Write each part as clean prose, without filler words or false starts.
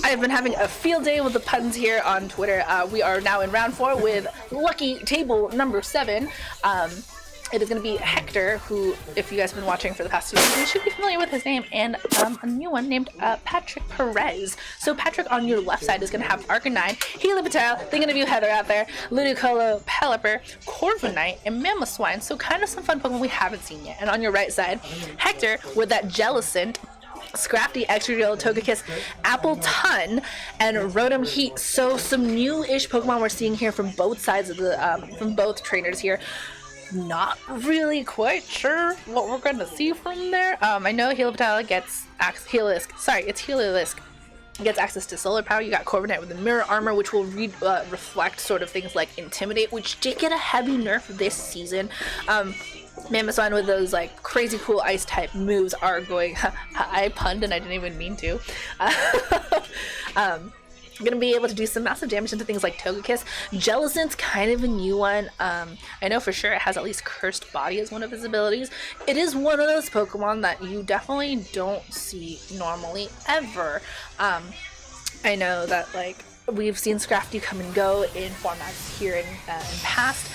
I've been having a field day with the puns here on Twitter. We are now in round 4 with lucky table number 7. It is going to be Hector, who, if you guys have been watching for the past 2 weeks, you should be familiar with his name, and a new one named Patrick Perez. So Patrick on your left side is going to have Arcanine, Healy Patel, thinking of you Heather out there, Ludicolo, Pelipper, Corviknight, and Mamoswine. So kind of some fun Pokemon we haven't seen yet. And on your right side, Hector with that Jellicent, Scrafty, Excadrill, Togekiss, Appleton, and Rotom Heat. So some new-ish Pokemon we're seeing here from both sides of the from both trainers here. Not really quite sure what we're going to see from there. I know Helioptile gets Heliolisk gets access to solar power. You got Corviknight with the mirror armor, which will reflect sort of things like Intimidate, which did get a heavy nerf this season. Mamoswine with those like crazy cool ice type moves are going I punned and I didn't even mean to. Gonna be able to do some massive damage into things like Togekiss. Jellicent's kind of a new one. I know for sure it has at least Cursed Body as one of its abilities. It is one of those Pokemon that you definitely don't see normally ever. I know that like we've seen Scrafty come and go in formats here in past.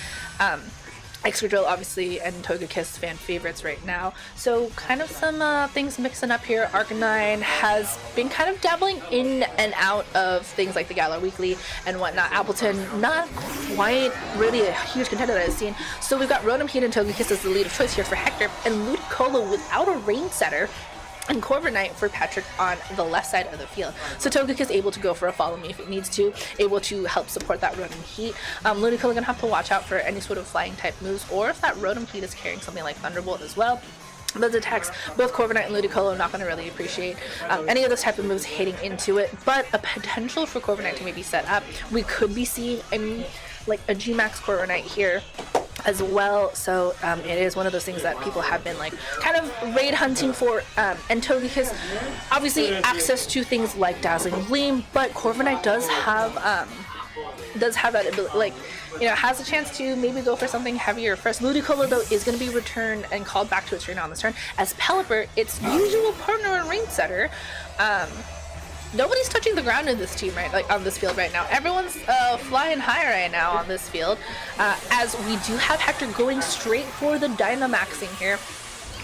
Excadrill obviously and Togekiss fan favorites right now. So kind of some things mixing up here. Arcanine has been kind of dabbling in and out of things like the Galar Weekly and whatnot. Appleton, not quite really a huge contender that I've seen. So we've got Rotom Heat and Togekiss as the lead of choice here for Hector, and Ludicolo without a rain setter, and Corviknight for Patrick on the left side of the field. So Togekiss is able to go for a follow me if it needs to, able to help support that Rotom Heat. Ludicolo gonna have to watch out for any sort of flying type moves, or if that Rotom Heat is carrying something like Thunderbolt as well. Those attacks, both Corviknight and Ludicolo are not going to really appreciate any of those type of moves hitting into it, but a potential for Corviknight to maybe set up. We could be seeing like a G-Max Corviknight here as well, so it is one of those things that people have been like kind of raid hunting for, and Togekiss obviously access to things like Dazzling Gleam, but Corviknight does have that ability, like, you know, has a chance to maybe go for something heavier first. Ludicolo though is going to be returned and called back to its trainer on this turn, as Pelipper, its usual partner and rain setter. Nobody's touching the ground in this team on this field right now. Everyone's flying high right now on this field, as we do have Hector going straight for the Dynamaxing here.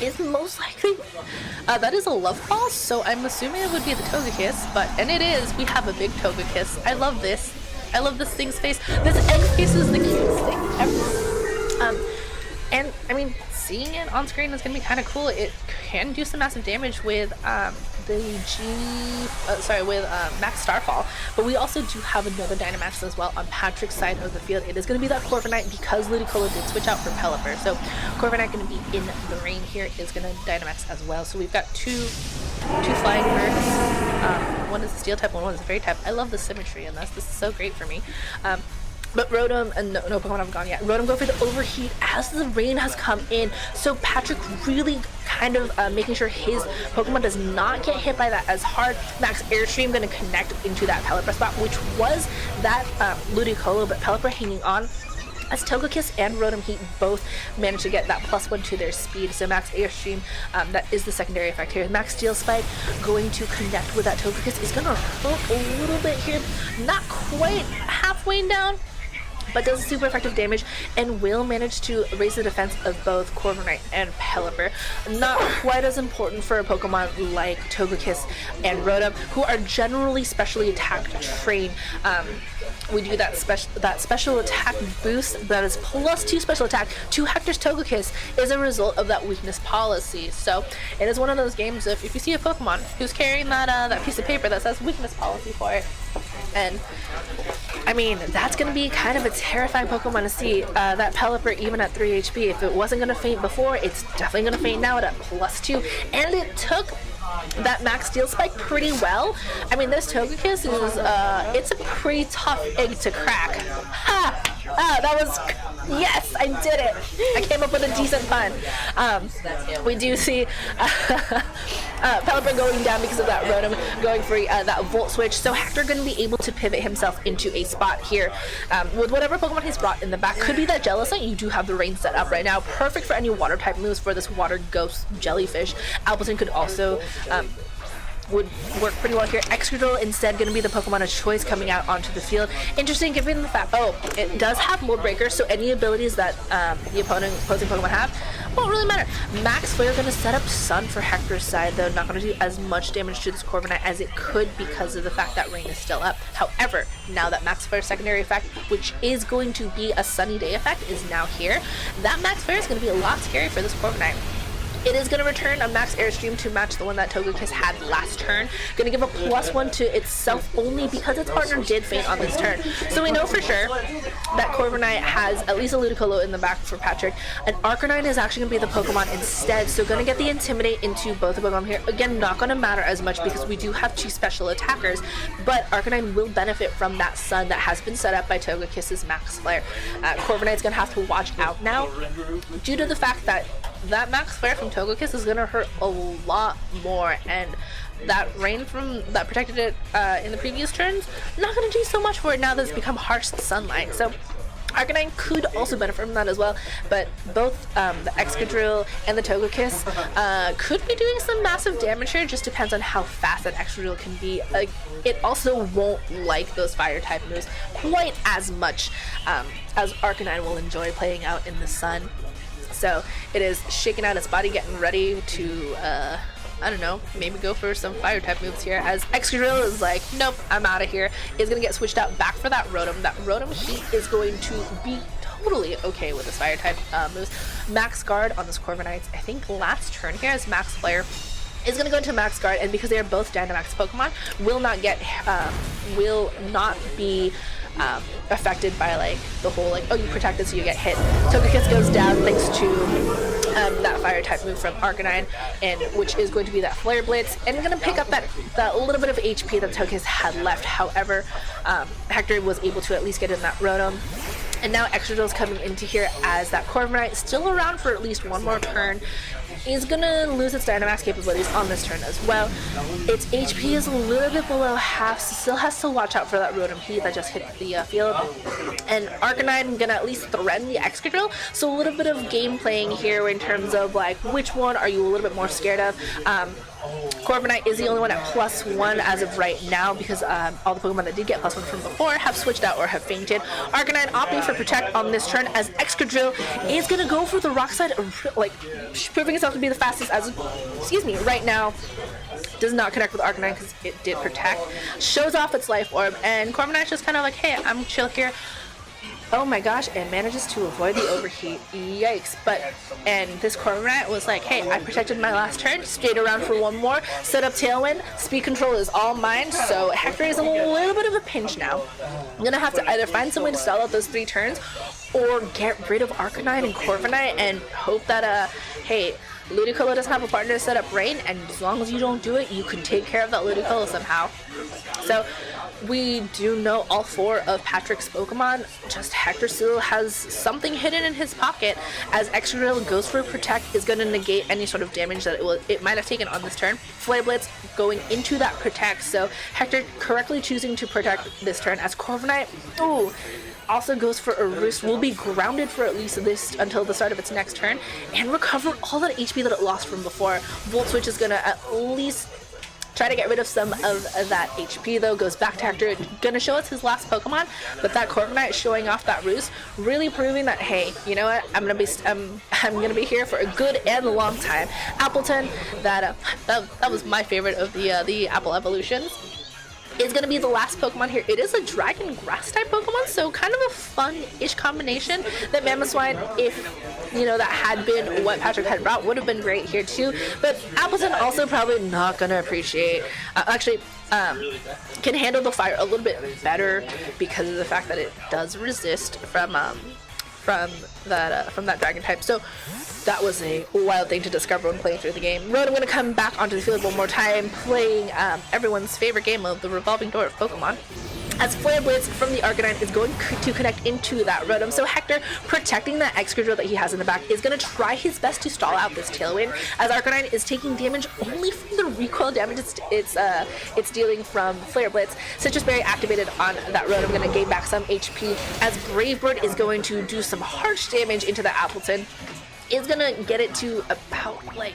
Is most likely that is a Love Ball, so I'm assuming it would be the Togekiss, and it is. We have a big Togekiss. I love this. I love this thing's face. This egg face is the cutest thing ever. And I mean, seeing it on screen is gonna be kind of cool. It can do some massive damage with Max Starfall, but we also do have another Dynamax as well on Patrick's side of the field. It is going to be that Corviknight because Ludicolo did switch out for Pelipper, so Corviknight going to be in the rain here, is going to Dynamax as well. So we've got two flying birds. One is a steel type, one is a fairy type. I love the symmetry in this. This is so great for me. But Rotom, and no Pokemon haven't gone yet. Rotom go for the Overheat as the rain has come in. So Patrick really kind of making sure his Pokemon does not get hit by that as hard. Max Airstream going to connect into that Pelipper spot, which was that Ludicolo, but Pelipper hanging on, as Togekiss and Rotom Heat both managed to get that +1 to their speed. So Max Airstream, that is the secondary effect here. Max Steel Spike going to connect with that Togekiss is going to hurt a little bit here. Not quite halfway down, but does super effective damage and will manage to raise the defense of both Corviknight and Pelipper. Not quite as important for a Pokemon like Togekiss and Rotom, who are generally specially attack trained. We do that special attack boost that is +2 special attack to Hector's Togekiss is a result of that weakness policy. So it is one of those games of if you see a Pokemon who's carrying that piece of paper that says weakness policy for it, and I mean, that's going to be kind of a terrifying Pokemon to see. That Pelipper, even at 3 HP, if it wasn't going to faint before, it's definitely going to faint now at +2. And it took that Max Steel Spike pretty well. I mean, this Togekiss is, it's a pretty tough egg to crack. Ha! That was, yes, I did it. I came up with a decent pun. We do see Pelipper going down because of that Rotom going for that Volt Switch. So Hector going to be able to pivot himself into a spot here with whatever Pokemon he's brought in the back. Could be that Jellicent. You do have the rain set up right now. Perfect for any water type moves for this water ghost jellyfish. Appleton could also would work pretty well here. Excadrill instead going to be the Pokemon of choice coming out onto the field. Interesting given the fact, it does have Mold Breaker, so any abilities that the opposing Pokemon have won't really matter. Max Flare going to set up Sun for Hector's side, though not going to do as much damage to this Corviknight as it could because of the fact that rain is still up. However, now that Max Flare secondary effect, which is going to be a sunny day effect, is now here, that Max Flare is going to be a lot scary for this Corviknight. It is going to return a Max Airstream to match the one that Togekiss had last turn. Going to give a +1 to itself only because its partner did faint on this turn. So we know for sure that Corviknight has at least a Ludicolo in the back for Patrick. An Arcanine is actually going to be the Pokemon instead. So going to get the Intimidate into both of them here. Again, not going to matter as much because we do have 2 special attackers. But Arcanine will benefit from that Sun that has been set up by Togekiss's Max Flare. Corviknight's going to have to watch out now due to the fact that Max Flare from Togekiss is going to hurt a lot more, and that rain from that protected it in the previous turns, not going to do so much for it now that it's become harsh sunlight. So Arcanine could also benefit from that as well, but both the Excadrill and the Togekiss could be doing some massive damage here. Just depends on how fast that Excadrill can be. It also won't like those fire type moves quite as much as Arcanine will enjoy playing out in the sun. So it is shaking out its body, getting ready to, I don't know, maybe go for some fire type moves here, as Excadrill is like, nope, I'm out of here. Is going to get switched out back for that Rotom. That Rotom Heat is going to be totally okay with this fire type moves. Max Guard on this Corviknight, I think last turn here as Max Flare is going to go into Max Guard, and because they are both Dynamax Pokemon, will not be affected by like the whole like, oh, you protected so you get hit. Togekiss goes down thanks to that fire type move from Arcanine, and which is going to be that Flare Blitz, and going to pick up that little bit of HP that Togekiss had left. However, Hector was able to at least get in that Rotom. And now Excadrill's coming into here as that Corviknight, still around for at least one more turn, is going to lose its Dynamax capabilities on this turn as well. Its HP is a little bit below half, so still has to watch out for that Rotom Heat that just hit the field. And Arcanine going to at least threaten the Excadrill, so a little bit of game playing here in terms of like which one are you a little bit more scared of. Corviknight is the only one at +1 as of right now because all the Pokemon that did get +1 from before have switched out or have fainted. Arcanine opting for Protect on this turn as Excadrill is going to go for the Rock Slide, like proving itself to be the fastest as, right now. Does not connect with Arcanine because it did Protect. Shows off its Life Orb, and Corviknight's just kind of like, hey, I'm chill here. Oh my gosh, and manages to avoid the overheat. Yikes. And this Corviknight was like, hey, I protected my last turn, stayed around for one more, set up Tailwind, speed control is all mine, so Hector is in a little bit of a pinch now. I'm gonna have to either find some way to stall out those 3 turns, or get rid of Arcanine and Corviknight and hope that, hey, Ludicolo doesn't have a partner to set up Rain, and as long as you don't do it, you can take care of that Ludicolo somehow. So we do know all 4 of Patrick's Pokemon, just Hector still has something hidden in his pocket, as Excadrill goes for Protect, is going to negate any sort of damage that it might have taken on this turn. Flare Blitz going into that Protect, so Hector correctly choosing to Protect this turn, as Corviknight, also goes for a Roost, will be grounded for at least this until the start of its next turn, and recover all that HP that it lost from before. Volt Switch is going to at least try to get rid of some of that HP, though. Goes back to Hector, gonna show us his last Pokemon, but that Corviknight showing off that Roost, really proving that, hey, you know what, I'm gonna be here for a good and long time. Appleton, that was my favorite of the Apple evolutions, is going to be the last Pokemon here. It is a Dragon Grass type Pokemon, so kind of a fun-ish combination that Mamoswine, if that had been what Patrick had brought, would have been great here too. But Appleton also probably not going to appreciate, can handle the fire a little bit better because of the fact that it does resist from that dragon type. So that was a wild thing to discover when playing through the game. Rotom going to come back onto the field one more time, playing everyone's favorite game of the revolving door of Pokemon, as Flare Blitz from the Arcanine is going to connect into that Rotom. So Hector, protecting that Excadrill that he has in the back, is going to try his best to stall out this Tailwind, as Arcanine is taking damage only from the recoil damage it's dealing from Flare Blitz. Citrus Berry activated on that Rotom, going to gain back some HP, as Brave Bird is going to do some harsh damage into the Appleton. Is going to get it to about like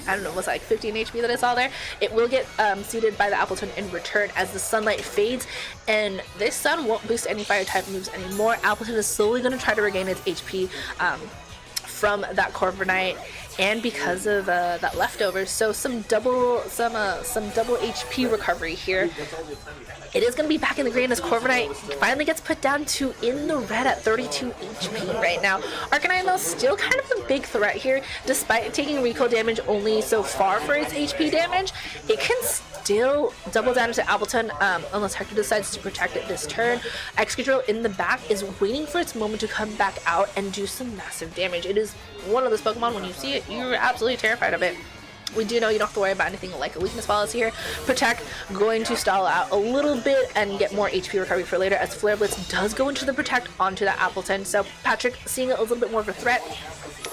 I don't know, was it like 15 HP that I saw there? It will get seeded by the Appleton in return as the sunlight fades, and this sun won't boost any fire type moves anymore. Appleton is slowly going to try to regain its HP from that Corviknight, and because of that leftovers, so some double HP recovery here. It is going to be back in the green as Corviknight finally gets put down to in the red at 32 HP right now. Arcanine, though, still kind of a big threat here. Despite taking recoil damage only so far for its HP damage, it can still double down to Appleton unless Hector decides to protect it this turn. Excadrill in the back is waiting for its moment to come back out and do some massive damage. It is one of those Pokemon, when you see it, you're absolutely terrified of it. We do know you don't have to worry about anything like a weakness policy here. Protect going to stall out a little bit and get more HP recovery for later, as Flare Blitz does go into the Protect onto that Appleton. So Patrick seeing a little bit more of a threat.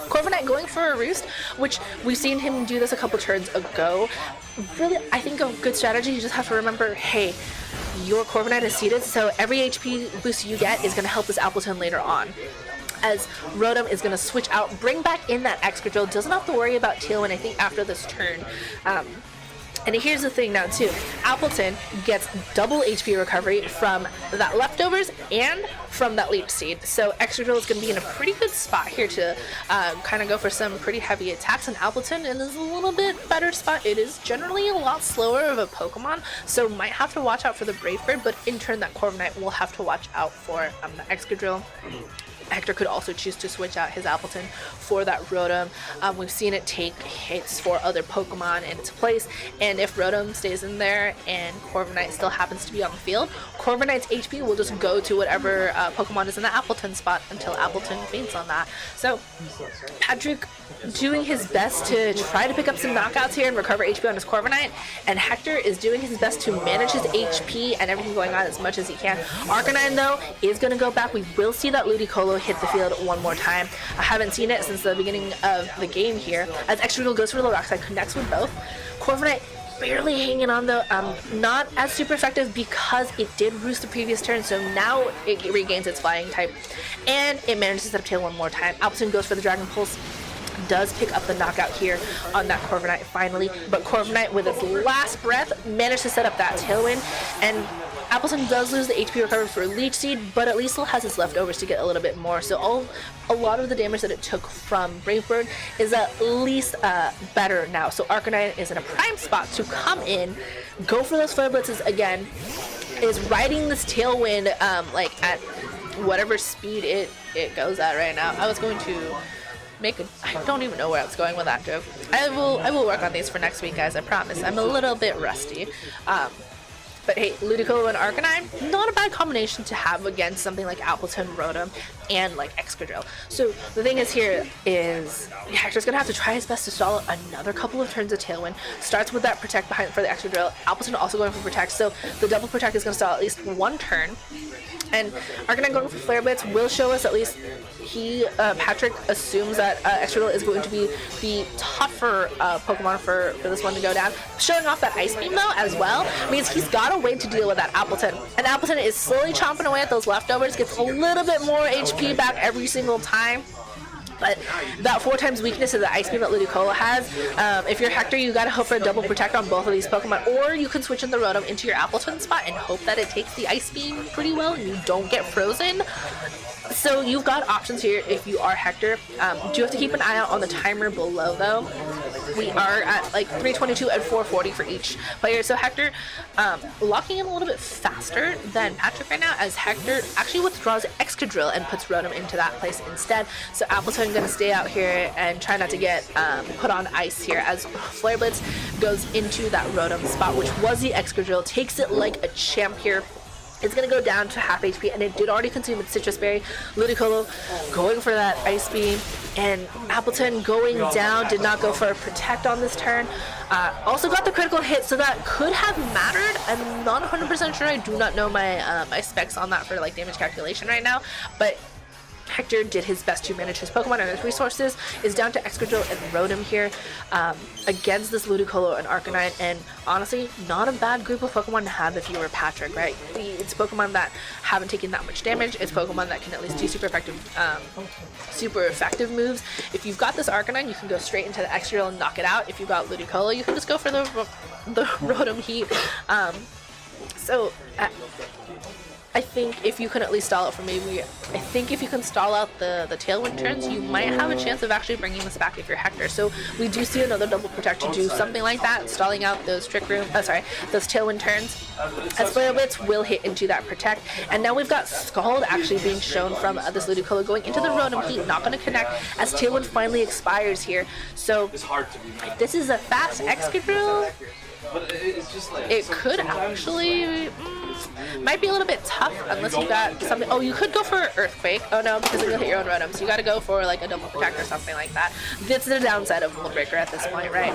Corviknight going for a Roost, which we've seen him do this a couple turns ago. Really, I think a good strategy, you just have to remember, hey, your Corviknight is seeded, so every HP boost you get is going to help this Appleton later on. As Rotom is going to switch out, bring back in that Excadrill, doesn't have to worry about Tailwind, I think, after this turn. And here's the thing now, too. Appleton gets double HP recovery from that leftovers and from that Leech Seed. So Excadrill is going to be in a pretty good spot here to kind of go for some pretty heavy attacks. And Appleton is a little bit better spot. It is generally a lot slower of a Pokemon, so might have to watch out for the Brave Bird, but in turn that Corviknight will have to watch out for the Excadrill. Hector could also choose to switch out his Appleton for that Rotom. We've seen it take hits for other Pokemon in its place, and if Rotom stays in there and Corviknight still happens to be on the field, Corviknight's HP will just go to whatever Pokemon is in the Appleton spot until Appleton faints on that. So Patrick doing his best to try to pick up some knockouts here and recover HP on his Corviknight, and Hector is doing his best to manage his HP and everything going on as much as he can. Arcanine, though, is going to go back. We will see that Ludicolo hit the field one more time. I haven't seen it since the beginning of the game here, as Excadrill goes for the Rock Slide, connects with both. Corviknight barely hanging on, though, not as super effective because it did roost the previous turn, so now it regains its flying type, and it manages to set up tail one more time. Appleton goes for the Dragon Pulse, does pick up the knockout here on that Corviknight finally, but Corviknight with its last breath managed to set up that Tailwind, and Appleton does lose the HP recovery for Leech Seed, but at least still has its leftovers to get a little bit more. So a lot of the damage that it took from Brave Bird is at least better now. So Arcanine is in a prime spot to come in, go for those Flare Blitzes again, is riding this Tailwind like at whatever speed it goes at right now. I was going to I don't even know where I was going with that joke. I will work on these for next week, guys, I promise. I'm a little bit rusty. But hey, Ludicolo and Arcanine, not a bad combination to have against something like Appleton, Rotom, and like Excadrill. So the thing is here is Hector's gonna have to try his best to stall another couple of turns of Tailwind. Starts with that Protect behind for the Excadrill. Appleton also going for Protect, so the double Protect is gonna stall at least one turn. And Arcanine going for Flare Blitz will show us at least Patrick assumes that Excadrill is going to be the tougher Pokemon for this one to go down. Showing off that Ice Beam, though, as well, means he's got a way to deal with that Appleton. And Appleton is slowly chomping away at those leftovers, gets a little bit more HP back every single time. But that 4 times weakness is the Ice Beam that Ludicolo has. If you're Hector, you gotta hope for a double Protect on both of these Pokemon, or you can switch in the Rotom into your Appleton spot and hope that it takes the Ice Beam pretty well and you don't get frozen. So you've got options here if you are Hector. Do have to keep an eye out on the timer below, though. We are at like 322 and 440 for each player. So Hector locking in a little bit faster than Patrick right now, as Hector actually withdraws Excadrill and puts Rotom into that place instead. So Appleton going to stay out here and try not to get put on ice here, as Flare Blitz goes into that Rotom spot, which was the Excadrill, takes it like a champ here. It's going to go down to half HP, and it did already consume its Citrus Berry. Ludicolo going for that Ice Beam, and Appleton going down, did not go for a Protect on this turn. Also got the critical hit, so that could have mattered. I'm not 100% sure. I do not know my my specs on that for like damage calculation right now, but Hector did his best to manage his Pokemon and his resources. Is down to Excadrill and Rotom here against this Ludicolo and Arcanine, and honestly, not a bad group of Pokemon to have if you were Patrick, right? It's Pokemon that haven't taken that much damage. It's Pokemon that can at least do super effective moves. If you've got this Arcanine, you can go straight into the Excadrill and knock it out. If you've got Ludicolo, you can just go for the Rotom Heat. I think if you can at least stall out for if you can stall out the Tailwind turns, you might have a chance of actually bringing this back if you're Hector. So we do see another double protect to do something like that, stalling out those those Tailwind turns. As Flare Blitz will hit into that protect, and now we've got Scald actually being shown from this Ludicolo going into the Rotom Heat, not going to connect as Tailwind finally expires here. So this is a fast Excadrill. It could actually might be a little bit tough unless you got something. Oh, you could go for Earthquake. Oh no, because you'll hit your own Rotom. So you got to go for like a double protect or something like that. This is the downside of Mold Breaker at this point, right?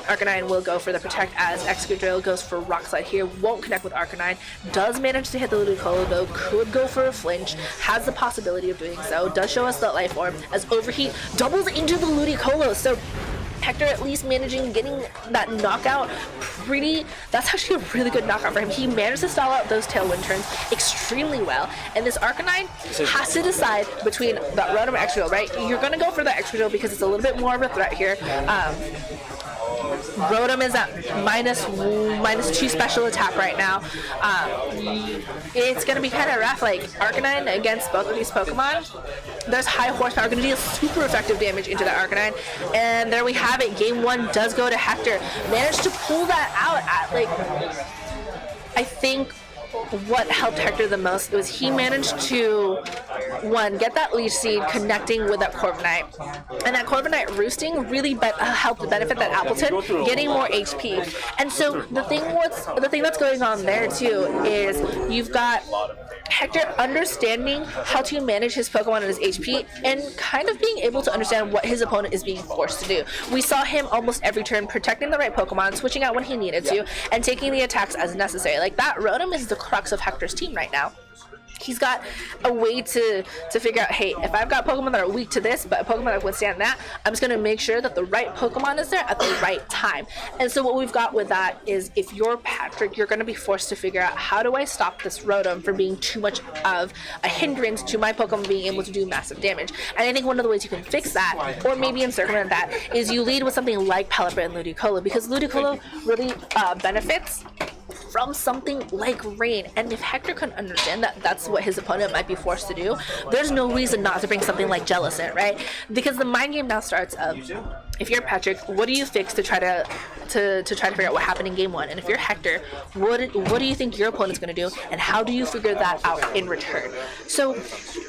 Arcanine will go for the protect as Excadrill goes for Rock Slide here. Won't connect with Arcanine. Does manage to hit the Ludicolo though. Could go for a flinch. Has the possibility of doing so. Does show us that Life Orb as Overheat doubles into the Ludicolo. So Hector at least managing getting that knockout that's actually a really good knockout for him. He managed to stall out those Tailwind turns extremely well, and this Arcanine has to decide between that Rotom Excadrill, right? You're going to go for the Excadrill because it's a little bit more of a threat here. Rotom is at minus 2 special attack right now. It's going to be kind of rough. Like, Arcanine against both of these Pokemon, there's high horsepower, going to deal super effective damage into that Arcanine. And there we have it. Game 1 does go to Hector. Managed to pull that out at, like, I think what helped Hector the most was he managed to, one, get that Leech Seed connecting with that Corviknight. And that Corviknight roosting really helped benefit that Appleton, getting more HP. And so the thing that's going on there too is you've got Hector understanding how to manage his Pokemon and his HP and kind of being able to understand what his opponent is being forced to do. We saw him almost every turn protecting the right Pokemon, switching out when he needed to, and taking the attacks as necessary. Like, that Rotom is the crux of Hector's team right now. He's got a way to figure out, hey, if I've got Pokemon that are weak to this, but a Pokemon that withstand that, I'm just going to make sure that the right Pokemon is there at the right time. And so what we've got with that is if you're Patrick, you're going to be forced to figure out, how do I stop this Rotom from being too much of a hindrance to my Pokemon being able to do massive damage? And I think one of the ways you can fix that, or maybe encirclement that, is you lead with something like Pelipper and Ludicolo, because Ludicolo really benefits from something like Rain. And if Hector can understand that that's what his opponent might be forced to do, there's no reason not to bring something like Jellicent, right? Because the mind game now starts of, if you're Patrick, what do you fix to try to figure out what happened in game 1? And if you're Hector, what do you think your opponent's going to do, and how do you figure that out in return? So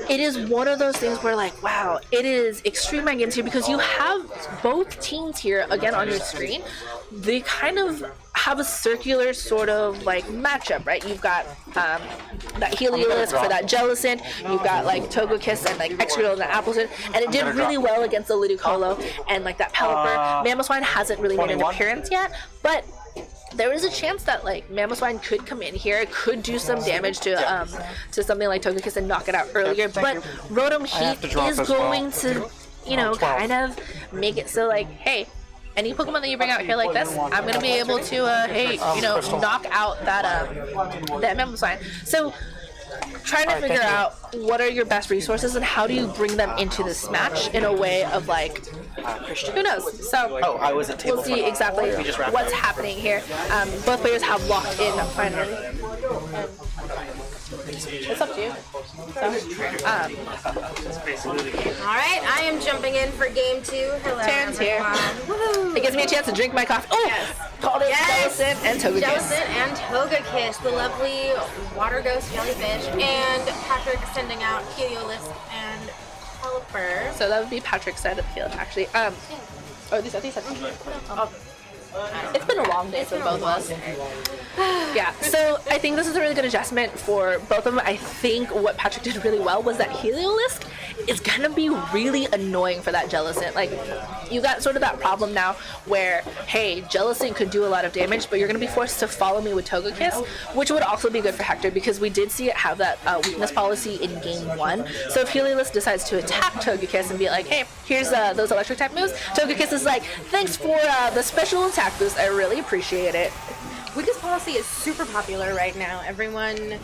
it is one of those things where, like, wow, it is extreme mind games here, because you have both teams here again on your screen. They kind of have a circular sort of like matchup, right? You've got that Heliolisk for that Jellicent, you've got like Togekiss and like Excadrill and that Appleton, and it did really well against the Ludicolo and like that Pelipper. Mamoswine hasn't really made an appearance yet, but there is a chance that like Mamoswine could come in here, could do some damage to something like Togekiss and knock it out earlier, but Rotom Heat is going to, you know, kind of make it so like, hey, any Pokemon that you bring out here like this, I'm going to be able to, knock out that Mamoswine. So, trying to figure out what are your best resources and how do you bring them into this match in a way of, like, who knows? So, we'll see exactly what's happening here. Both players have locked in finally. It's up to you. Alright, I am jumping in for game 2. Hello, Terrence here. It gives me a chance to drink my coffee. Oh! Yes. Called it Jellicent and Togekiss. Jellicent and Togekiss, the lovely water ghost jellyfish, and Patrick sending out Heliolisk and Pelipper. So that would be Patrick's side of the field, actually. It's been a long day for both of us. Yeah, so I think this is a really good adjustment for both of them. I think what Patrick did really well was that Heliolisk is gonna be really annoying for that Jellicent. Like, you got sort of that problem now where, hey, Jellicent could do a lot of damage, but you're gonna be forced to follow me with Togekiss, which would also be good for Hector because we did see it have that weakness policy in game 1. So if Heliolisk decides to attack Togekiss and be like, hey, here's those electric type moves, Togekiss is like, thanks for the special attack boost, I really appreciate it. Weakness policy is super popular right now. Everyone, I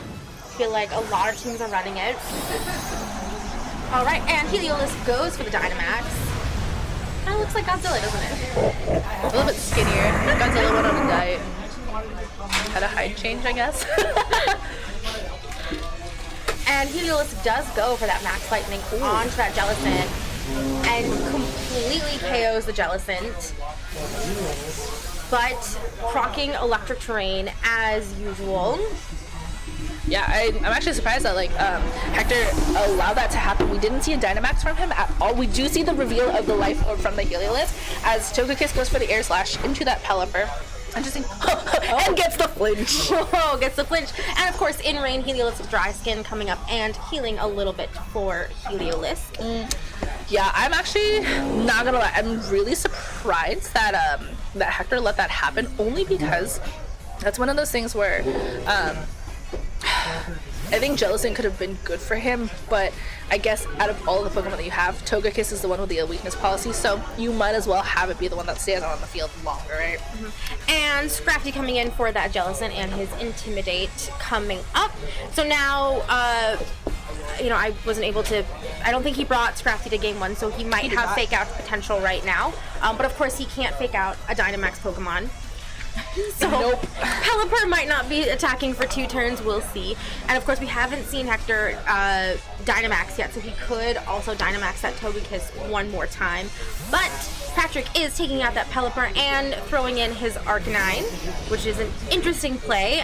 feel like a lot of teams are running it. All right, and Heliolisk goes for the Dynamax. Kind of looks like Godzilla, doesn't it? A little bit skinnier. Godzilla went on a diet and had a height change, I guess. And Heliolisk does go for that Max Lightning onto that Jellicent and completely KOs the Jellicent. But proccing Electric Terrain as usual. Yeah, I'm actually surprised that Hector allowed that to happen. We didn't see a Dynamax from him at all. We do see the reveal of the Life Orb from the Heliolisk as Togekiss goes for the Air Slash into that Pelipper. Interesting. And gets the flinch. Oh, gets the flinch. And of course, in rain, Heliolisk Dry Skin coming up and healing a little bit for Heliolisk. Yeah, I'm actually not gonna lie. I'm really surprised that that Hector let that happen, only because that's one of those things where I think Jellicent could have been good for him, but I guess out of all the Pokemon that you have, Togekiss is the one with the weakness policy, so you might as well have it be the one that stays on the field longer, right? Mm-hmm. And Scrafty coming in for that Jellicent and his Intimidate coming up. So now, I wasn't able to, I don't think he brought Scrafty to game 1, so he might have Fake Out potential right now. But of course, he can't Fake Out a Dynamax Pokemon. So nope. Pelipper might not be attacking for 2 turns, we'll see. And of course, we haven't seen Hector Dynamax yet, so he could also Dynamax that Togekiss one more time. But Patrick is taking out that Pelipper and throwing in his Arcanine, which is an interesting play.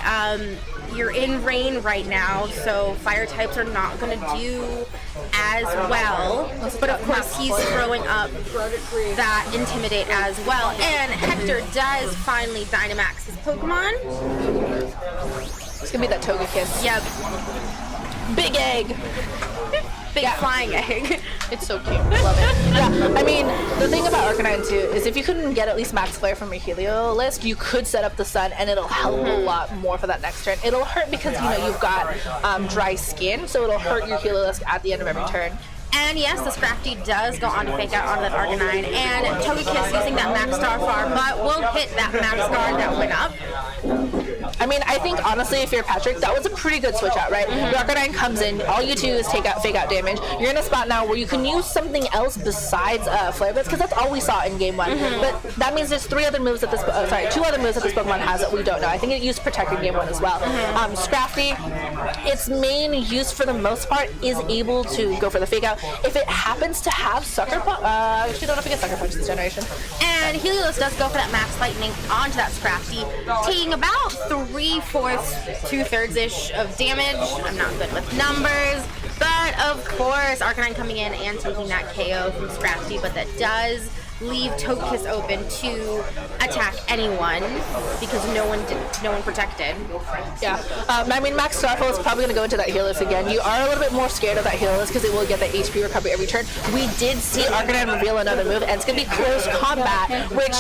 You're in rain right now, so fire types are not going to do as well. But of course, he's throwing up that Intimidate as well. And Hector does finally Dynamax his Pokemon. It's going to be that Togekiss. Yep. Big egg. Big flying egg. It's so cute. Love it. Yeah, I mean, the thing about Arcanine too is if you couldn't get at least Max Flare from your Heliolisk, you could set up the Sun and it'll help a lot more for that next turn. It'll hurt because, you've got dry skin, so it'll hurt your Heliolisk at the end of every turn. And yes, the Scrafty does go on to Fake Out onto that Arcanine, and Togekiss using that Max Star Farm, but will hit that Max Guard that went up. I mean, I think honestly, if you're Patrick, that was a pretty good switch out, right? Your Arcanine comes in, all you do is Fake Out damage. You're in a spot now where you can use something else besides Flare Blitz, because that's all we saw in game 1. But that means there's 2 other moves that this Pokemon has that we don't know. I think it used Protect in game 1 as well. Scrafty, its main use for the most part is able to go for the Fake Out. If it happens to have Sucker Punch, I actually don't know if it gets Sucker Punch this generation. And Heliolisk does go for that Max Lightning onto that Scrafty, taking about 3/4, 2/3-ish of damage. I'm not good with numbers, but of course, Arcanine coming in and taking that KO from Scrafty, but that does leave Togekiss open to attack anyone because no one protected. Yeah, I mean, Max Starfall is probably going to go into that Heliolisk again. You are a little bit more scared of that Heliolisk because it will get the HP recovery every turn. We did see Arcanine reveal another move, and it's going to be close combat, which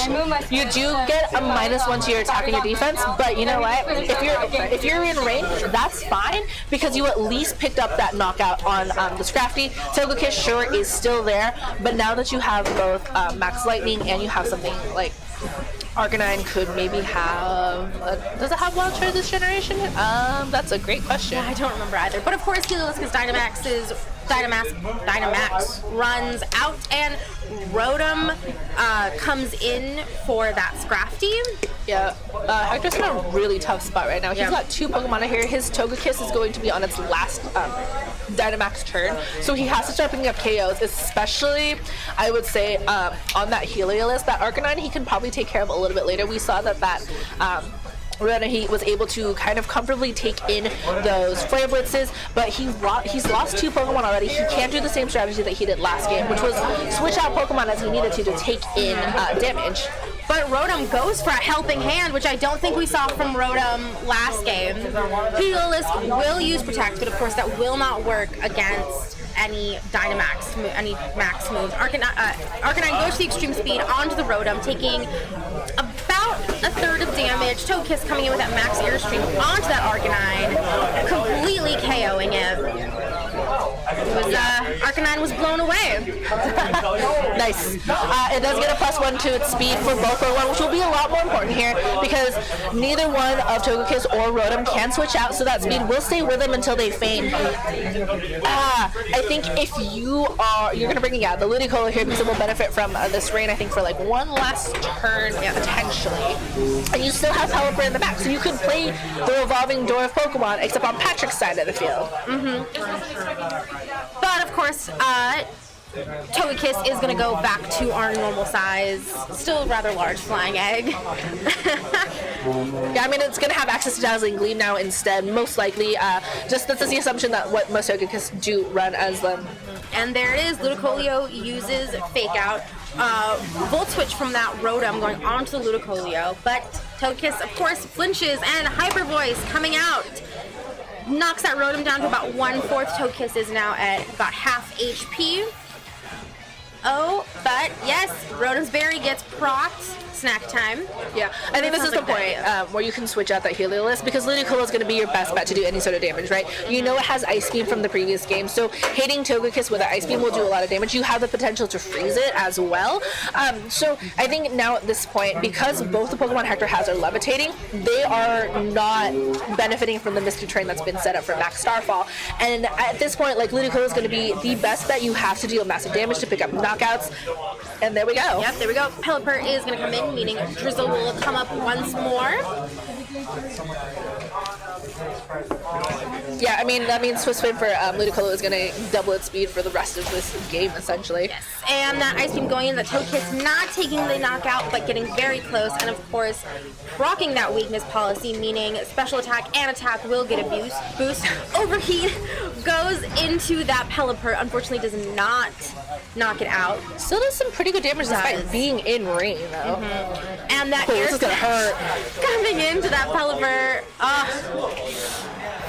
you do get a -1 to your attack and your defense, but you know what? If you're in range, that's fine because you at least picked up that knockout on the Scrafty. Togekiss, sure, is still there, but now that you have both Max Lightning and you have something like Arcanine could maybe have does it have Wild Charge this generation? That's a great question. Yeah, I don't remember either. But of course, Heliolisk's Dynamax runs out, and Rotom comes in for that Scrafty. Yeah, Hector's in a really tough spot right now. He's got 2 Pokemon here. His Togekiss is going to be on its last Dynamax turn, so he has to start picking up KOs, especially, I would say, on that Heliolisk. That Arcanine he can probably take care of a little bit later. We saw that he was able to kind of comfortably take in those Flare Blitzes, but he's lost 2 Pokemon already. He can't do the same strategy that he did last game, which was switch out Pokemon as he needed to take in damage. But Rotom goes for a Helping Hand, which I don't think we saw from Rotom last game. Heliolisk will use Protect, but of course that will not work against any any max moves. Arcanine goes to the extreme speed onto the Rotom, taking about a third of damage. Togekiss coming in with that max airstream onto that Arcanine, completely KOing it. Arcanine was blown away. Nice. It does get a +1 to its speed for both Pokemon, which will be a lot more important here because neither one of Togekiss or Rotom can switch out, so that speed will stay with them until they faint. I think if you're going to bring the Ludicolo here because it will benefit from this rain, I think, for like one last turn, potentially. And you still have Pelipper in the back, so you could play the revolving door of Pokemon, except on Patrick's side of the field. But of course, Togekiss is going to go back to our normal size, still rather large flying egg. Yeah, I mean, it's going to have access to Dazzling Gleam now instead, most likely. Just that's the assumption that what most Togekiss do run as them. And there it is. Ludicolio uses Fake Out. Volt Switch from that Rotom going onto the Ludicolio, but Togekiss, of course, flinches, and Hyper Voice coming out. Knocks that Rotom down to about 1/4. Togekiss is now at about half HP. Oh, but yes, Rotom's Berry gets procced. Snack time. Yeah, I think this is the point where you can switch out that Heliolisk because Ludicolo is going to be your best bet to do any sort of damage, right? You know it has Ice Beam from the previous game, so hitting Togekiss with an Ice Beam will do a lot of damage. You have the potential to freeze it as well. So I think now at this point, because both the Pokemon Hector has are levitating, they are not benefiting from the Misty Terrain that's been set up for Max Starfall. And at this point, like, Ludicolo is going to be the best bet you have to deal massive damage to pick up knockouts. And there we go. Yep, there we go. Pelipper is going to come in, meaning Drizzle will come up once more. Yeah, I mean, that means Swiss Swim for Ludicolo is going to double its speed for the rest of this game, essentially. Yes, and that Ice Beam going in, the Togekiss not taking the knockout, but getting very close, and of course, rocking that weakness policy, meaning special attack and attack will get a boost. Overheat goes into that Pelipper, unfortunately does not knock it out. Still does some pretty good damage despite being in rain, though. And that this is gonna hurt. Coming into that Pelipper.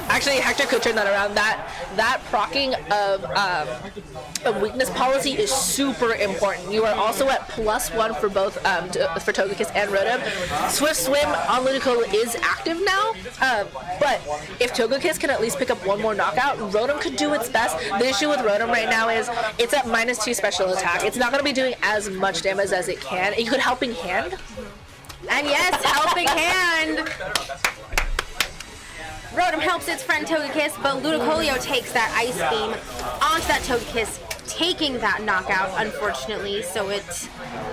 Actually, Hector could turn that around. That proccing of weakness policy is super important. You are also at +1 for both for Togekiss and Rotom. Swift Swim on Ludicolo is active now, but if Togekiss can at least pick up one more knockout, Rotom could do its best. The issue with Rotom right now is it's at -2 special attack. It's not going to be doing as much damage as it can. You could Helping Hand. And yes, Helping Hand. Rotom helps its friend Togekiss, but Ludicolio takes that Ice Beam onto that Togekiss, taking that knockout, unfortunately, so it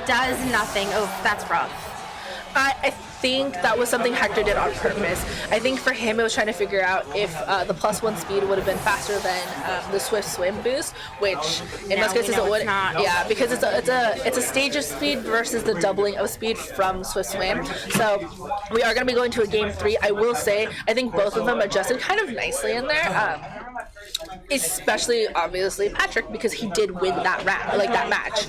does nothing. Oh, that's rough. I think that was something Hector did on purpose. I think for him it was trying to figure out if the +1 speed would have been faster than the Swift Swim boost, which in most cases it would. Yeah, because it's a stage of speed versus the doubling of speed from Swift Swim. So we are going to be going to a game 3. I will say I think both of them adjusted kind of nicely in there. Especially, obviously, Patrick, because he did win that match.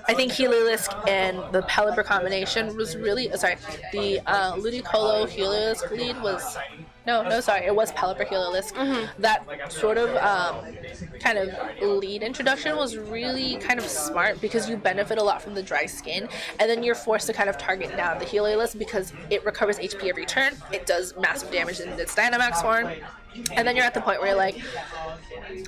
I think Heliolisk and the Pelipper combination was really... the Ludicolo Heliolisk lead was... it was Pelipper Heliolisk. That sort of kind of lead introduction was really kind of smart because you benefit a lot from the dry skin, and then you're forced to kind of target down the Heliolisk because it recovers HP every turn. It does massive damage in its Dynamax form. And then you're at the point where you're like,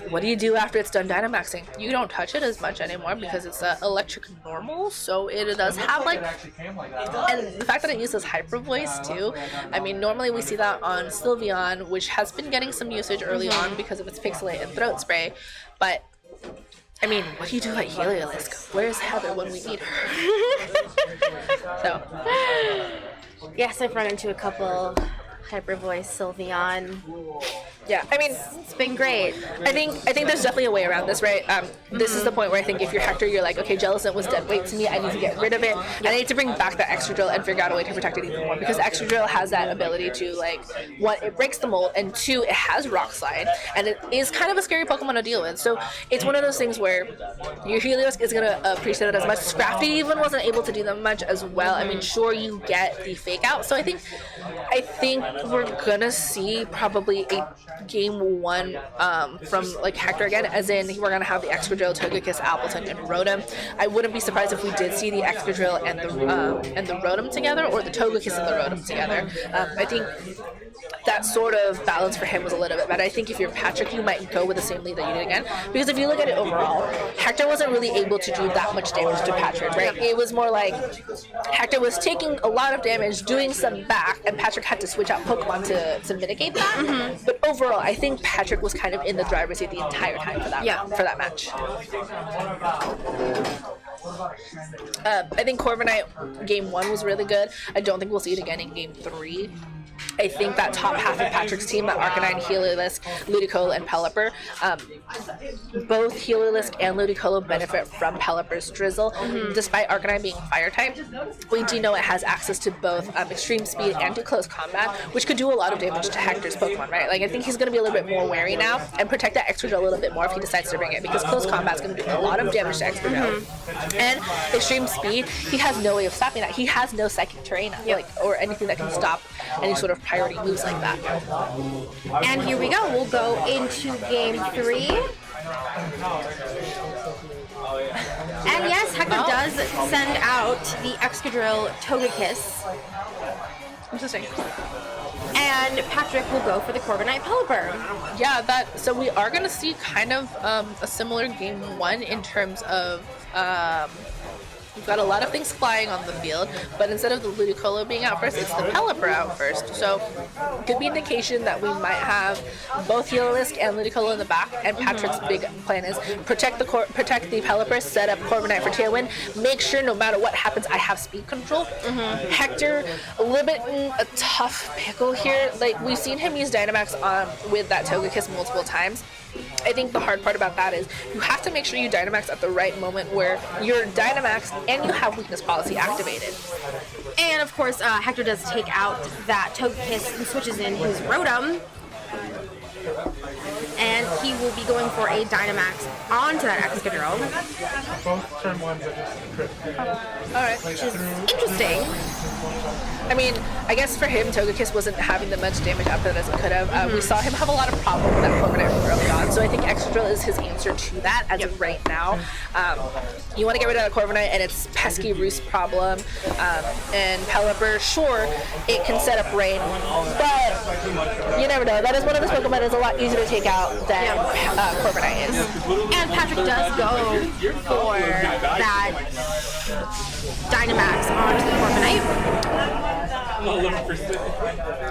what do you do after it's done Dynamaxing? You don't touch it as much anymore because it's electric normal, so it does have and the fact that it uses Hyper Voice too. I mean, normally we see that on Sylveon, which has been getting some usage early on because of its Pixelate and Throat Spray, but I mean, what do you do at Heliolisk? Where's Heather when we need her? So, yes, I've run into a couple Hyper Voice Sylveon. Yeah, I mean, it's been great. I think there's definitely a way around this, right? This is the point where I think if you're Hector, you're like, okay, Jellicent was dead weight to me. I need to get rid of it. And I need to bring back that Extra Drill and figure out a way to protect it even more because Extra Drill has that ability to, like, 1, it breaks the mold, and 2, it has Rock Slide, and it is kind of a scary Pokemon to deal with. So it's one of those things where your Heliolisk is going to appreciate it as much. Scrafty even wasn't able to do that much as well. I mean, sure, you get the Fake Out. So I think we're going to see probably a game one from like Hector again, as in we're gonna have the Excadrill, Togekiss, Appleton, and Rotom. I wouldn't be surprised if we did see the Excadrill and the Rotom together, or the Togekiss and the Rotom together. I think that sort of balance for him was a little bit better. I think if you're Patrick, you might go with the same lead that you did again, because if you look at it overall, Hector wasn't really able to do that much damage to Patrick, right? It was more like Hector was taking a lot of damage, doing some back, and Patrick had to switch out Pokemon to mitigate that. But overall, I think Patrick was kind of in the driver's seat the entire time for that match. I think Corviknight game 1 was really good. I don't think we'll see it again in game 3. I think that top half of Patrick's team, that Arcanine, Heliolisk, Ludicolo, and Pelipper, both Heliolisk and Ludicolo benefit from Pelipper's Drizzle. Despite Arcanine being fire type, we do know it has access to both extreme speed and to close combat, which could do a lot of damage to Hector's Pokemon, right? Like, I think he's going to be a little bit more wary now and protect that Excadrill a little bit more if he decides to bring it, because close combat is going to do a lot of damage to Excadrill. And extreme speed, he has no way of stopping that. He has no psychic terrain, like, or anything that can stop any sort of priority moves like that. And here we go. We'll go into game 3. And yes, Hector does send out the Excadrill Togekiss. Interesting. And Patrick will go for the Corviknight Pelipper. Yeah, so we are going to see kind of a similar game 1 in terms of we've got a lot of things flying on the field, but instead of the Ludicolo being out first, it's the Pelipper out first. So could be indication that we might have both Heliolisk and Ludicolo in the back, and Patrick's big plan is protect the Pelipper, set up Corviknight for Tailwind, make sure no matter what happens I have speed control. Hector, a little bit in a tough pickle here. Like, we've seen him use Dynamax with that Togekiss multiple times. I think the hard part about that is you have to make sure you Dynamax at the right moment where you're Dynamax and you have weakness policy activated. And of course, Hector does take out that Togekiss and switches in his Rotom. And he will be going for a Dynamax onto that Excadrill. Both turn ones are just crit. Alright. Which is interesting. I mean, I guess for him, Togekiss wasn't having the much damage output as it could have. We saw him have a lot of problems with that Corviknight early on, so I think Excadrill is his answer to that as of right now. You want to get rid of that Corviknight and its pesky roost problem, and Pelipper, sure, it can set up rain, but you never know. That is one of those Pokemon that is a lot easier to take out than Corviknight is. And Patrick does go for that Dynamax onto the Corviknight.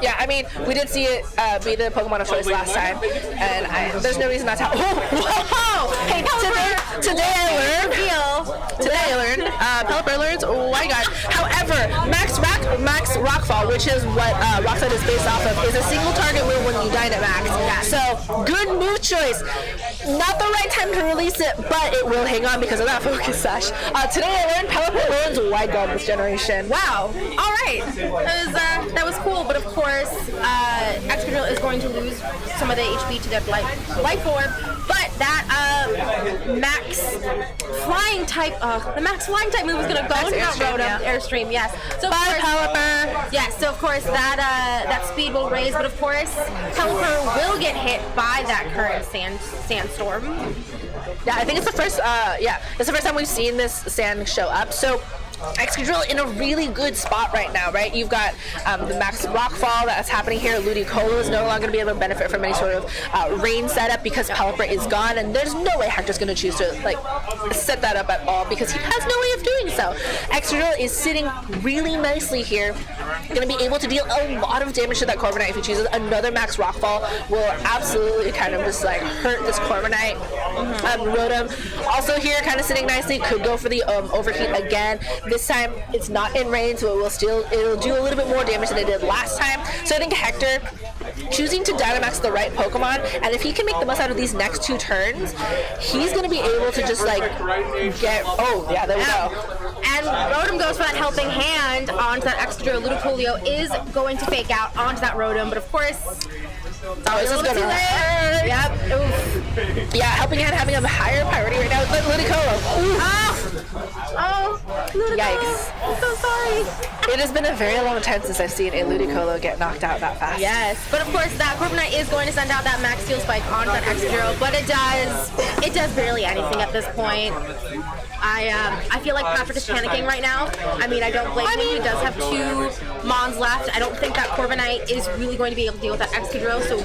Yeah, I mean, we did see it be the Pokemon of choice last time, and there's no reason not to. Whoa! Hey, today I learned Pelipper learns White God. However, Max Rockfall, which is what Rockslide is based off of, is a single target move when you Dynamax. So, good move choice. Not the right time to release it, but it will hang on because of that Focus Sash. Today I learned Pelipper learns White God this generation. Wow. All right. That was cool, but of course, Excadrill is going to lose some of the HP to their Life Orb, but that Max Flying type, the Max Flying type move is going to go into that Rotom Airstream, yes. So bye, Pelipper. Yes, so of course that speed will raise, but of course, Pelipper will get hit by that current sandstorm. Yeah, I think it's the first. It's the first time we've seen this sand show up. So Excadrill in a really good spot right now, right? You've got the Max Rockfall that's happening here. Ludicolo is no longer going to be able to benefit from any sort of rain setup because Pelipper is gone, and there's no way Hector's going to choose to set that up at all because he has no way of doing so. Excadrill is sitting really nicely here, going to be able to deal a lot of damage to that Corviknight if he chooses. Another Max Rockfall will absolutely kind of just hurt this Corviknight. Rotom also here, kind of sitting nicely, could go for the overheat again. This time it's not in rain, so it'll do a little bit more damage than it did last time. So I think Hector choosing to Dynamax the right Pokemon, and if he can make the most out of these next 2 turns, he's going to be able to just get. Oh yeah, there we go. And Rotom goes for that helping hand onto that Excadrill. Ludicolo is going to fake out onto that Rotom, but of course, this is gonna hurt. Yep. Oof. Yeah, helping hand having a higher priority right now. Ludicolo. Oh, Ludicolo. Yikes. I'm so sorry. It has been a very long time since I've seen a Ludicolo get knocked out that fast. Yes, but of course that Corviknight is going to send out that Max Steel Spike onto that Excadrill, but it does barely anything at this point. I feel like Patrick is panicking right now. I mean, I don't blame him. He does have 2 Mons left. I don't think that Corviknight is really going to be able to deal with that Excadrill, so,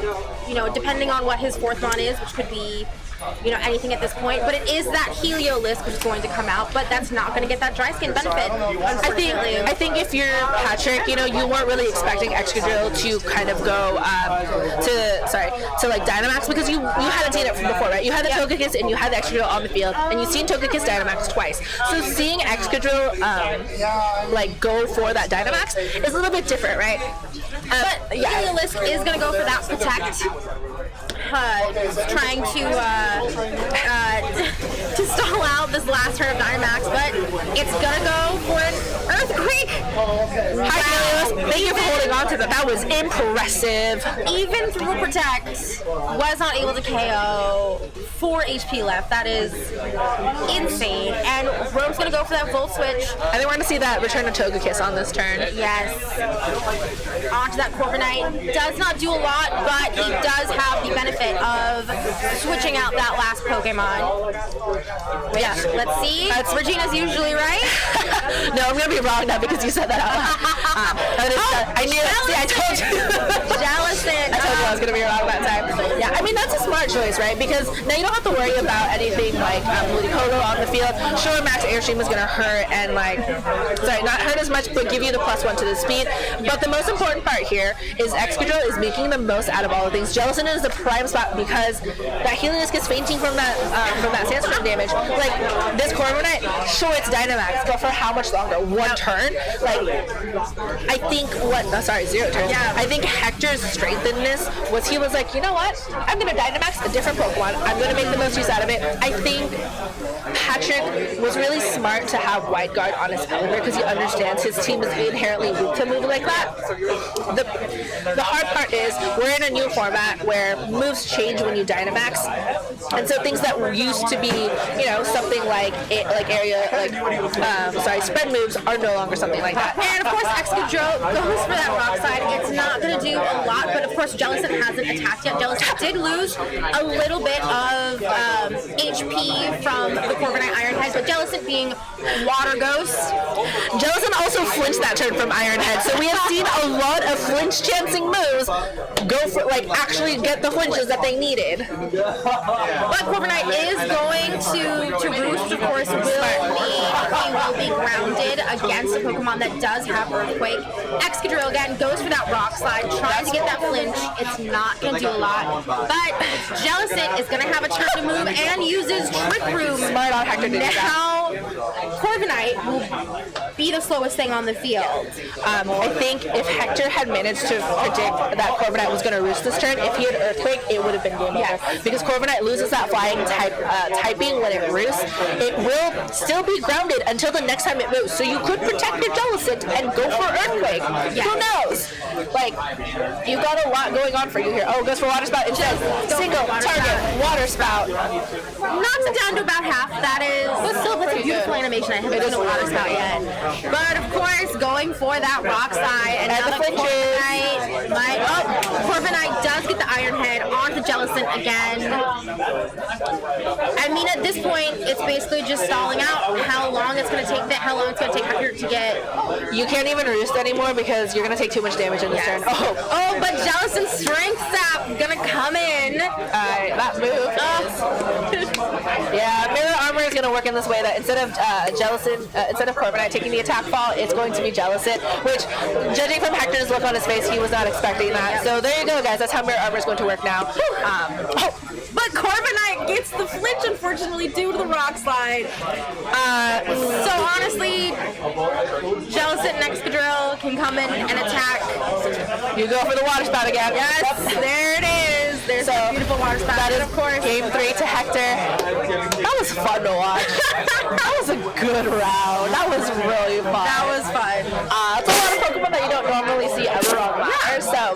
depending on what his 4th Mon is, which could be anything at this point, but it is that Heliolisk which is going to come out, but that's not going to get that dry skin benefit. I think if you're Patrick, you weren't really expecting Excadrill to kind of go to like Dynamax, because you hadn't seen it from before, right? You had the Togekiss and you had the Excadrill on the field, and you've seen Togekiss Dynamax twice. So seeing Excadrill like go for that Dynamax is a little bit different, right? But Heliolisk is going to go for that Protect. Trying to stall out this last turn of Dynamax, but it's gonna go for an Earthquake. Hi, Helios. Thank you for holding on to that. That was impressive. Even through Protect, was not able to KO. 4 HP left. That is insane. And Rome's gonna go for that Volt Switch. I think we're gonna see that return to Togekiss on this turn. Yes. Onto that Corviknight. Does not do a lot, but he does have the benefit of switching out that last Pokemon. Yeah, let's see. Regina's usually right. No, I'm gonna be wrong now because you said that out loud. I knew it. See, I told you. Jellicent. I told you I was gonna be wrong that time. Yeah, I mean that's a smart choice, right? Because now you don't have to worry about anything like Ludicolo on the field. Sure, Max Airstream is gonna hurt and not hurt as much, but give you the +1 to the speed. But the most important part here is Excadrill is making the most out of all the things. Jellicent is the prime spot because that Helios gets fainting from that Sandstorm damage. Like this Corviknight, sure it's Dynamax, but for how much longer? 1 turn? Like I think 0 turns. Yeah. I think Hector's strength in this was he was like, you know what? I'm gonna Dynamax a different Pokemon. I'm gonna make the most use out of it. I think Patrick was really smart to have Wide Guard on his Pelipper because he understands his team is inherently weak to move like that. The hard part is we're in a new format where moves change when you Dynamax, and so things that used to be something like spread moves are no longer something like that. And of course Excadrill goes for that Rock Slide. It's not going to do a lot, but of course Jellicent hasn't attacked yet. Jellicent did lose a little bit of HP from the Corviknight Iron Head, but Jellicent being Water Ghost. Jellicent also flinched that turn from Iron Head, so we have seen a lot of flinch chancing moves go for actually get the flinches that they needed. But Corviknight is going to Roost, of course, will be grounded against a Pokemon that does have Earthquake. Excadrill again goes for that Rock Slide, trying to get that flinch. It's not going to do a lot. But Jellicent is going to have a turn to move and uses Trick Room. Smart on Hector to do that. Now, Corviknight will be the slowest thing on the field. I think if Hector had managed to predict that Corviknight was going to roost this turn, if he had Earthquake, it would have been game over. Because Corviknight loses that flying typing when it roosts. It will still be grounded until the next time it moves. So you could protect your Jellicent and go for Earthquake. Who knows? You got a lot going on for you here. Oh, it goes for Water Spout instead. Single target Water Spout. Knocks it down to about half. That's a beautiful animation. I haven't done a Water Spout yet. But of course, going for that Rock Slide, and now the Corviknight does get the Iron Head onto Jellicent again. I mean, at this point, it's basically just stalling out how long it's going to take Hector to get. You can't even roost anymore because you're going to take too much damage in this turn. Oh, but Jellicent's Strength Sap going to come in. That move. Yeah, Mirror Armor is going to work in this way that instead of Corviknight taking the attack fall, it's going to be Jellicent, which, judging from Hector's look on his face, he was not expecting that. So there you go, guys. That's how Mirror Armor is going to work now. But Corviknight gets the flinch, unfortunately, due to the Rock Slide. So honestly, Jellicent and Excadrill can come in and attack. You go for the Water Spout again. Yes, there it is. There's a beautiful Water Spout. That is, of course, game 3 to Hector. That was fun to watch. That was a good round. That was really fun. That was fun. It's a lot of Pokemon that you don't normally see ever on ladder, so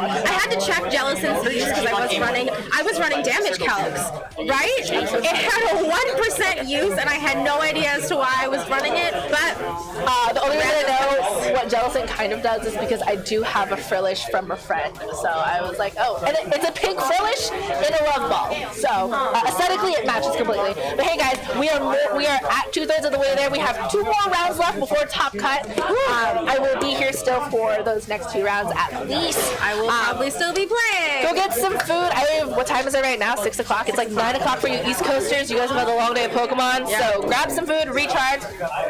I had to check Jellicent's reach because I was running damage calcs, right? It had a 1% use, and I had no idea as to why I was running it. But the only reason I know what Jellicent kind of does is because I do have a Frillish from a friend. So I was like, oh, and it's a pink Frillish in a love ball. So aesthetically, it matches completely. But hey, guys, we are at 2/3 of the way there. We have 2 more rounds left before top cut. I will be here still for those next 2 rounds at least. I will probably still be playing. Go get some food. What time is it right now? 6 o'clock. It's like 9 o'clock for you East Coasters. You guys have had a long day of Pokemon. Yeah. So grab some food, recharge,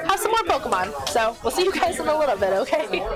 have some more Pokemon. So we'll see you guys in a little bit, okay?